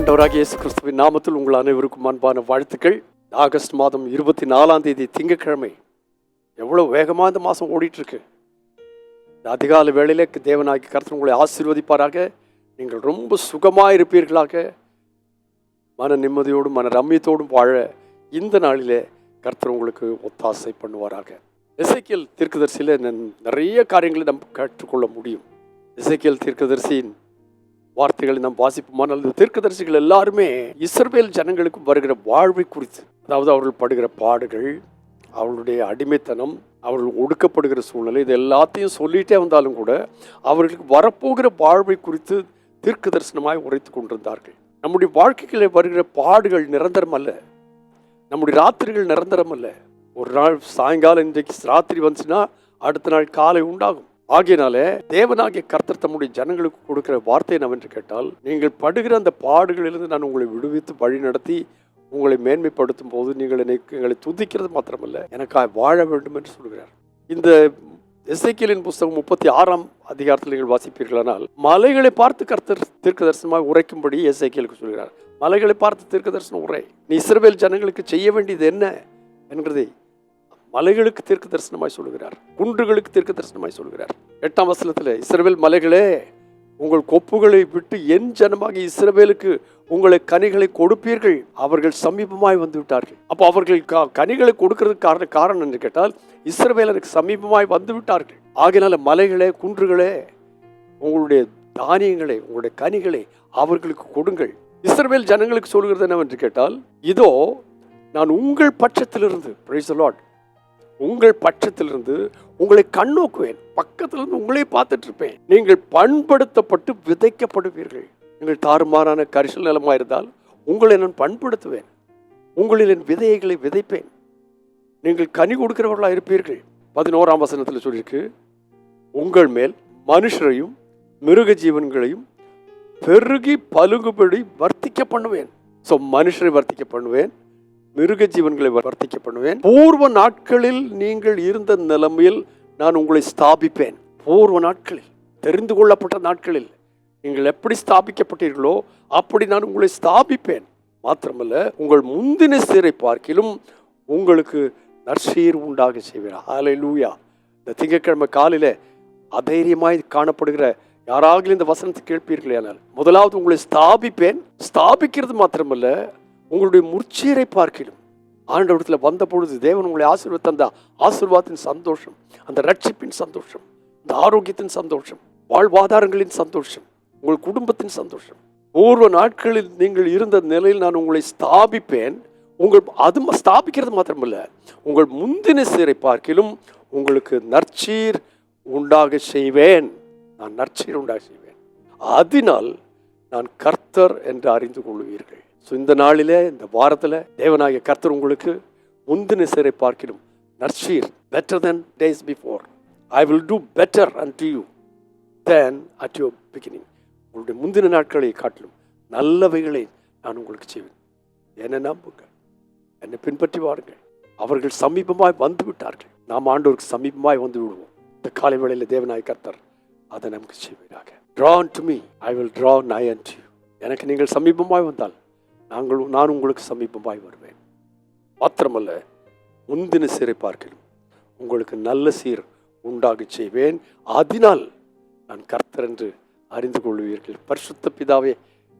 ஆண்டவராகிய இயேசு கிறிஸ்துவின் நாமத்தில் உங்கள் அனைவருக்கும் அன்பான வாழ்த்துக்கள். ஆகஸ்ட் மாதம் 24 திங்கட்கிழமை. எவ்வளோ வேகமாக இந்த மாதம் ஓடிட்டு இருக்கு. இந்த அதிகாலை வேளையிலே தேவனாகிய கர்த்தர் உங்களை ஆசீர்வதிப்பாராக. நீங்கள் ரொம்ப சுகமாக இருப்பீர்களாக. மன நிம்மதியோடும் மன ரம்மியத்தோடும் வாழ இந்த நாளிலே கர்த்தர் உங்களுக்கு ஒத்தாசை பண்ணுவாராக. எசேக்கியேல் தீர்க்கதரிசியில் நிறைய காரியங்களை நம்ம கற்றுக்கொள்ள முடியும். எசேக்கியேல் தீர்க்கதரிசியின் வார்த்தைகளை நாம் வாசிப்போமானால் அந்த தீர்க்கதரிசிகள் எல்லாருமே இஸ்ரவேல் ஜனங்களுக்கு வருகிற வாழ்வை குறித்து, அதாவது அவர்கள் படுகிற பாடுகள், அவர்களுடைய அடிமைத்தனம், அவர்கள் ஒடுக்கப்படுகிற சூழ்நிலை, இது எல்லாத்தையும் சொல்லிகிட்டே வந்தாலும் கூட அவர்களுக்கு வரப்போகிற வாழ்வை குறித்து தீர்க்க தரிசனமாய் உரைத்து கொண்டிருந்தார்கள். நம்முடைய வாழ்க்கைகளில் வருகிற பாடுகள் நிரந்தரம் அல்ல. நம்முடைய ராத்திரிகள் நிரந்தரம் அல்ல. ஒரு நாள் சாயங்காலம் இன்றைக்கு ராத்திரி வந்துச்சுன்னா அடுத்த நாள் காலை உண்டாகும். ஆகையினாலே தேவனாகிய கர்த்தர் தம்முடைய ஜனங்களுக்கு கொடுக்கிற வார்த்தை என்னவென்று கேட்டால், நீங்கள் படுகிற அந்த பாடுகளிலிருந்து நான் உங்களை விடுவித்து வழி நடத்தி உங்களை மேன்மைப்படுத்தும் போது நீங்கள் எங்களை துதிக்கிறது மாத்திரமல்ல, எனக்காக வாழ வேண்டும் என்று சொல்கிறார். இந்த எசேக்கியேலின் புஸ்தகம் 36ஆம் அதிகாரத்தில் நீங்கள் வாசிப்பீர்களானால், மலைகளை பார்த்து கர்த்தர் தீர்க்க தரிசனமாக உரைக்கும்படி எசேக்கியேலுக்கு சொல்கிறார். மலைகளை பார்த்து தீர்க்க தரிசனம் உரை, நீ இஸ்ரவேல் ஜனங்களுக்கு செய்ய வேண்டியது என்ன என்கிறதை மலைகளுக்கு தீர்க்க தரிசனமாய் சொல்லுகிறார், குன்றுகளுக்கு தீர்க்க தரிசனமாய் சொல்லுகிறார். 8ஆம் வசனத்தில், இஸ்ரவேல் மலைகளே, உங்கள் கொப்புகளை விட்டு என் ஜனமாகி இஸ்ரவேலுக்கு உங்களை கனிகளை கொடுப்பீர்கள், அவர்கள் சமீபமாய் வந்து விட்டார்கள். அப்போ அவர்கள் கனிகளை கொடுக்கறதுக்கு காரணம் என்று கேட்டால், இஸ்ரவேலருக்கு சமீபமாய் வந்து விட்டார்கள். ஆகையினால மலைகளே, குன்றுகளே, உங்களுடைய தானியங்களை, உங்களுடைய கனிகளை அவர்களுக்கு கொடுங்கள். இஸ்ரவேல் ஜனங்களுக்கு சொல்கிறது என்னவென்று கேட்டால், இதோ நான் உங்கள் பட்சத்திலிருந்து, பிரைஸ் தி லார்ட், உங்கள் பட்சத்திலிருந்து உங்களை கண்ணோக்குவேன், பக்கத்திலிருந்து உங்களே பார்த்துட்டு இருப்பேன். நீங்கள் பண்படுத்தப்பட்டு விதைக்கப்படுவீர்கள். நீங்கள் தாறுமாறான கரிசல் நிலமாக இருந்தால் உங்களை நான் பண்படுத்துவேன், உங்களில் என் விதைகளை விதைப்பேன், நீங்கள் கனி கொடுக்கிறவர்களாக இருப்பீர்கள். 11ஆம் வசனத்தில் சொல்லியிருக்கு, உங்கள் மேல் மனுஷரையும் மிருக ஜீவன்களையும் பெருகி பலுகுபடி வர்த்திக்க பண்ணுவேன். ஸோ மனுஷரை வர்த்திக்க பண்ணுவேன், மிருக ஜீவன்களை வர்த்திக்க பண்ணுவேன். பூர்வ நாட்களில் நீங்கள் இருந்த நிலைமையில் நான் உங்களை ஸ்தாபிப்பேன். பூர்வ நாட்களில், தெரிந்து கொள்ளப்பட்ட நாட்களில் நீங்கள் எப்படி ஸ்தாபிக்கப்பட்டீர்களோ அப்படி நான் உங்களை ஸ்தாபிப்பேன். மாத்திரமல்ல, உங்கள் முந்தின சீரை பார்க்கிலும் உங்களுக்கு நற்சீர் உண்டாக செய்வேன். ஹல்லேலூயா. இந்த திங்கட்கிழமை காலையில அதைரியமாய் காணப்படுகிற யாராவது இந்த வசனத்தை கேட்பீர்களே, ஆனால் முதலாவது உங்களை ஸ்தாபிப்பேன். ஸ்தாபிக்கிறது மாத்திரமல்ல, உங்களுடைய முற்சீரை பார்க்கிலும் ஆண்டவரத்தில் வந்த பொழுது தேவன் உங்களை ஆசீர்வாதம் தந்த ஆசீர்வாதத்தின் சந்தோஷம், அந்த ரட்சிப்பின் சந்தோஷம், அந்த ஆரோக்கியத்தின் சந்தோஷம், வாழ்வாதாரங்களின் சந்தோஷம், உங்கள் குடும்பத்தின் சந்தோஷம், பூர்வ நாட்களில் நீங்கள் இருந்த நிலையில் நான் உங்களை ஸ்தாபிப்பேன். அது ஸ்தாபிக்கிறது மாத்திரமல்ல, உங்கள் முந்தின சீரை பார்க்கிலும் உங்களுக்கு நற்சீர் உண்டாக செய்வேன். நான் நற்சீர் உண்டாக செய்வேன், அதனால் நான் கர்த்தர் என்று அறிந்து கொள்வீர்கள். ஸோ இந்த நாளிலே, இந்த வாரத்தில் தேவனாகிய கர்த்தர் உங்களுக்கு முந்தின சீரை பார்க்கிலும் நற்சீர், better than days before, I will do better unto you than at your beginning. உங்களுடைய முந்தின நாட்களை காட்டிலும் நல்லவைகளை நான் உங்களுக்கு செய்வேன். என்னை நம்புங்கள், என்னை பின்பற்றி வாருங்கள். அவர்கள் சமீபமாய் வந்து விட்டார்கள், நாம் ஆண்டவருக்கு சமீபமாய் வந்து விடுவோம். இந்த காலை வேளையில் தேவனாகிய கர்த்தர் அதை நமக்கு செய்வீராக. Draw unto me, I will draw nigh unto you. எனக்கு நீங்கள் சமீபமாய் வந்தால் நான் உங்களுக்கு சமீபமாய் வருவேன். மாத்திரமல்ல, முந்தின சீரை பார்க்கணும், உங்களுக்கு நல்ல சீர் உண்டாக செய்வேன், அதனால் நான் கர்த்தர் என்று அறிந்து கொள்வீர்கள். பரிசுத்த பிதாவே,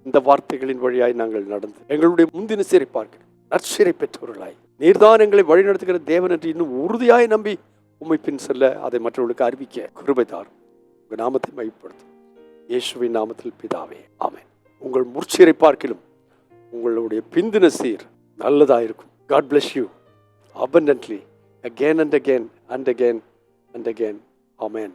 இந்த வார்த்தைகளின் வழியாய் நாங்கள் நடந்து எங்களுடைய முந்தின சீரை பார்க்கணும், நற்சீரை பெற்றவர்களாய் நீர்தான் எங்களை வழிநடத்துகிற தேவன் என்று இன்னும் உறுதியாய் நம்பி உம்மை பின் செல்ல அதை மற்றவர்களுக்கு அறிவிக்க கிருபை தாரும். உங்கள் நாமத்தை மையப்படுத்தும் இயேசுவின் நாமத்தில் பிதாவே, ஆமென். உங்கள் முற்சீரை பார்க்கிலும் உங்களுடைய பிந்தின சீர் நல்லதாயிருக்கும். God bless you abundantly again and again and again and again. Amen.